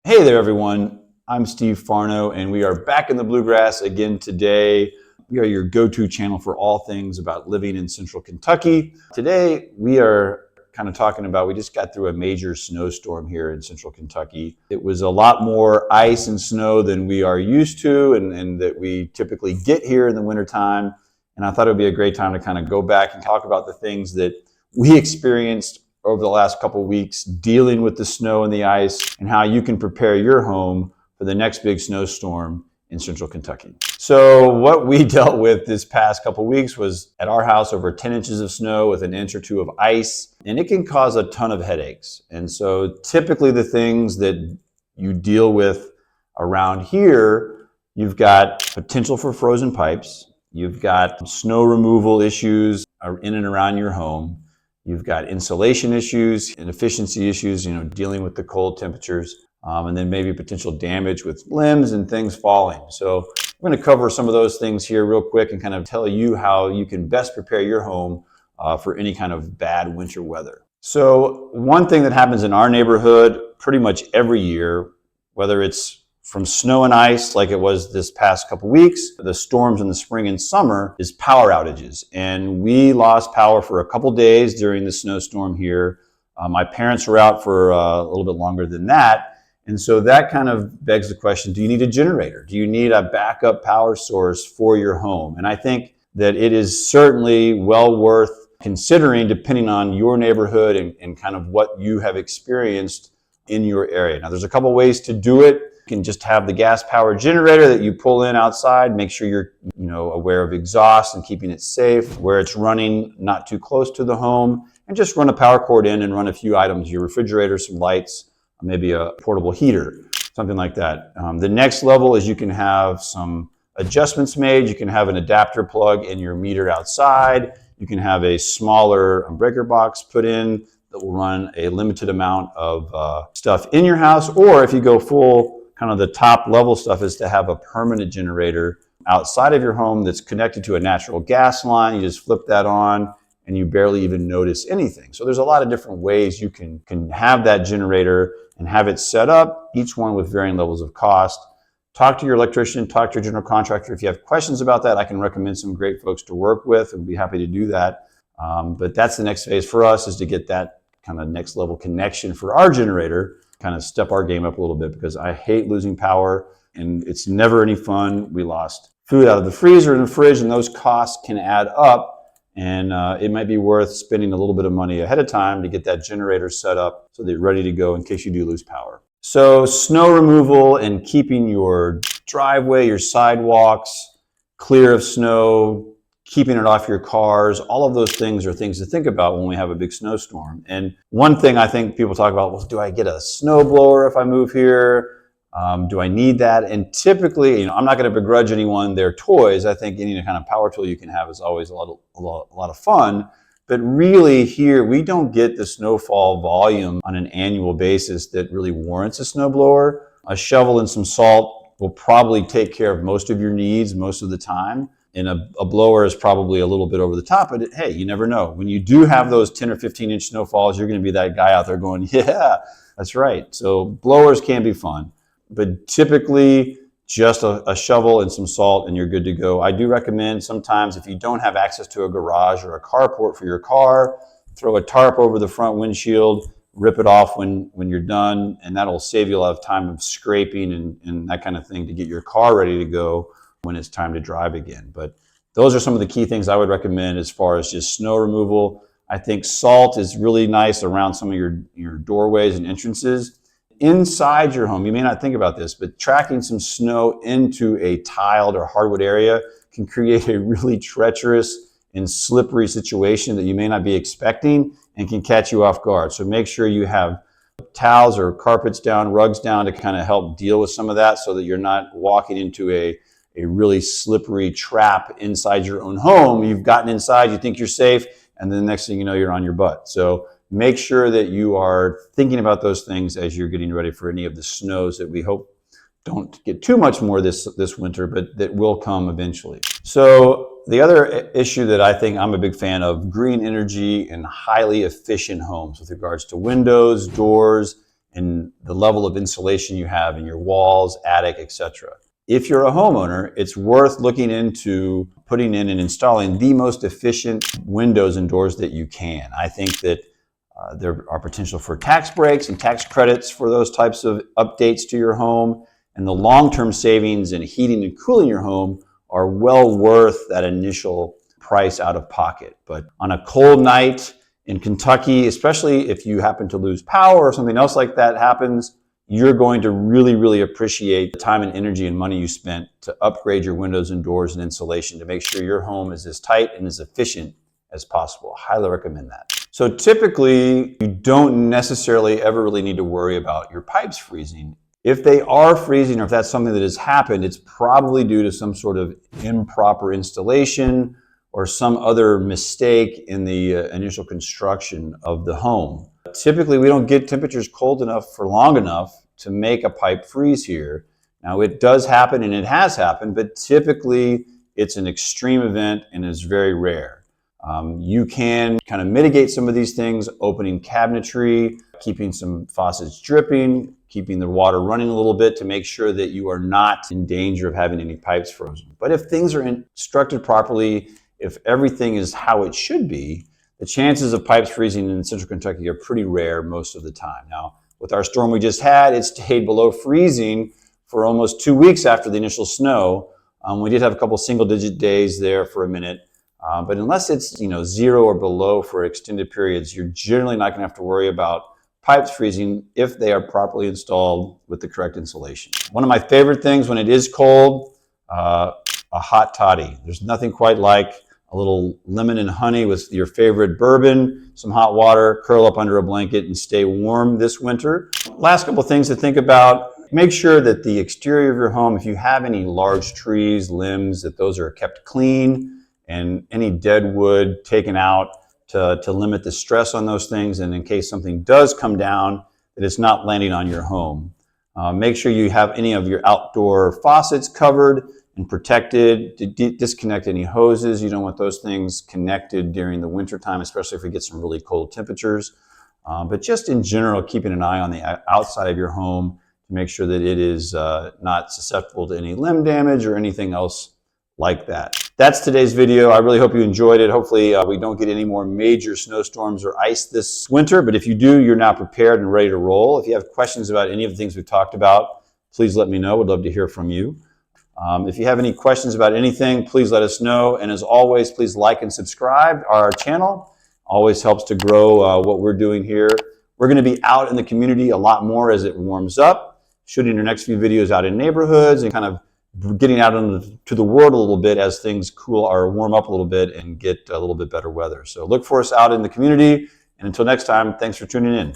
Hey there, everyone. I'm Steve Farnau, and we are back in the Bluegrass again today. We are your go-to channel for all things about living in central Kentucky. Today, we are kind of talking about, we just got through a major snowstorm here in central Kentucky. It was a lot more ice and snow than we are used to and that we typically get here in the wintertime. And I thought it would be a great time to kind of go back and talk about the things that we experienced over the last couple of weeks dealing with the snow and the ice and how you can prepare your home for the next big snowstorm in central Kentucky. So what we dealt with this past couple of weeks was at our house over 10 inches of snow with an inch or two of ice, and it can cause a ton of headaches. And so typically the things that you deal with around here, you've got potential for frozen pipes, you've got snow removal issues in and around your home. You've got insulation issues and efficiency issues, dealing with the cold temperatures, and then maybe potential damage with limbs and things falling. So we're going to cover some of those things here real quick and kind of tell you how you can best prepare your home for any kind of bad winter weather. So one thing that happens in our neighborhood pretty much every year, whether it's from snow and ice like it was this past couple weeks, the storms in the spring and summer, is power outages. And we lost power for a couple days during the snowstorm here. My parents were out for a little bit longer than that. And so that kind of begs the question, do you need a generator? Do you need a backup power source for your home? And I think that it is certainly well worth considering depending on your neighborhood and kind of what you have experienced in your area. Now, there's a couple ways to do it. You can just have the gas powered generator that you pull in outside. Make sure you're aware of exhaust and keeping it safe, where it's running not too close to the home, and just run a power cord in and run a few items, your refrigerator, some lights, maybe a portable heater, something like that. The next level is you can have some adjustments made. You can have an adapter plug in your meter outside. You can have a smaller breaker box put in that will run a limited amount of stuff in your house. Or if you go full, kind of the top level stuff is to have a permanent generator outside of your home that's connected to a natural gas line. You just flip that on and you barely even notice anything. So there's a lot of different ways you can have that generator and have it set up, each one with varying levels of cost. Talk to your electrician, talk to your general contractor. If you have questions about that, I can recommend some great folks to work with and be happy to do that. But that's the next phase for us, is to get that kind of next level connection for our generator, kind of step our game up a little bit, because I hate losing power and it's never any fun. We lost food out of the freezer and the fridge, and those costs can add up. And it might be worth spending a little bit of money ahead of time to get that generator set up so that you're ready to go in case you do lose power. So snow removal and keeping your driveway, your sidewalks clear of snow, keeping it off your cars, all of those things are things to think about when we have a big snowstorm. And one thing I think people talk about, well, do I get a snow blower if I move here? Do I need that? And typically, I'm not going to begrudge anyone their toys. I think any kind of power tool you can have is always a lot of fun. But really here, we don't get the snowfall volume on an annual basis that really warrants a snowblower. A shovel and some salt will probably take care of most of your needs most of the time. And a blower is probably a little bit over the top, but hey, you never know. When you do have those 10 or 15 inch snowfalls, you're going to be that guy out there going, yeah, that's right. So blowers can be fun, but typically just a shovel and some salt and you're good to go. I do recommend sometimes if you don't have access to a garage or a carport for your car, throw a tarp over the front windshield, rip it off when you're done, and that'll save you a lot of time of scraping and that kind of thing to get your car ready to go when it's time to drive again. But those are some of the key things I would recommend as far as just snow removal. I think salt is really nice around some of your doorways and entrances. Inside your home, you may not think about this, but tracking some snow into a tiled or hardwood area can create a really treacherous and slippery situation that you may not be expecting and can catch you off guard. So make sure you have towels or carpets down, rugs down to kind of help deal with some of that so that you're not walking into a really slippery trap inside your own home. You've gotten inside, you think you're safe, and then the next thing you know, you're on your butt. So make sure that you are thinking about those things as you're getting ready for any of the snows that we hope don't get too much more this winter, but that will come eventually. So the other issue that I think I'm a big fan of, green energy and highly efficient homes with regards to windows, doors, and the level of insulation you have in your walls, attic, etc. If you're a homeowner, it's worth looking into putting in and installing the most efficient windows and doors that you can. I think that there are potential for tax breaks and tax credits for those types of updates to your home, and the long-term savings in heating and cooling your home are well worth that initial price out of pocket. But on a cold night in Kentucky, especially if you happen to lose power or something else like that happens, you're going to really appreciate the time and energy and money you spent to upgrade your windows and doors and insulation to make sure your home is as tight and as efficient as possible. Highly recommend that. So typically, you don't necessarily ever really need to worry about your pipes freezing. If they are freezing, or if that's something that has happened, it's probably due to some sort of improper installation or some other mistake in the initial construction of the home. Typically, we don't get temperatures cold enough for long enough to make a pipe freeze here. Now, it does happen, and it has happened, but typically it's an extreme event and is very rare. You can kind of mitigate some of these things, opening cabinetry, keeping some faucets dripping, keeping the water running a little bit to make sure that you are not in danger of having any pipes frozen. But if things are instructed properly, if everything is how it should be, the chances of pipes freezing in central Kentucky are pretty rare most of the time. Now, with our storm we just had, it stayed below freezing for almost 2 weeks after the initial snow. We did have a couple single-digit days there for a minute. But unless it's 0 or below for extended periods, you're generally not going to have to worry about pipes freezing if they are properly installed with the correct insulation. One of my favorite things when it is cold, a hot toddy. There's nothing quite like a little lemon and honey with your favorite bourbon, some hot water, curl up under a blanket and stay warm this winter. Last couple things to think about. Make sure that the exterior of your home, if you have any large trees, limbs, that those are kept clean, and any dead wood taken out to limit the stress on those things, and in case something does come down, that it's not landing on your home. Make sure you have any of your outdoor faucets covered and protected. Disconnect any hoses. You don't want those things connected during the winter time, especially if we get some really cold temperatures. But just in general, keeping an eye on the outside of your home to make sure that it is not susceptible to any limb damage or anything else like that. That's today's video. I really hope you enjoyed it. Hopefully we don't get any more major snowstorms or ice this winter, but if you do, you're now prepared and ready to roll. If you have questions about any of the things we've talked about, please let me know. We'd love to hear from you. If you have any questions about anything, please let us know. And as always, please like and subscribe our channel. Always helps to grow what we're doing here. We're going to be out in the community a lot more as it warms up, shooting our next few videos out in neighborhoods and kind of getting out into the world a little bit as things cool or warm up a little bit and get a little bit better weather. So look for us out in the community. And until next time, thanks for tuning in.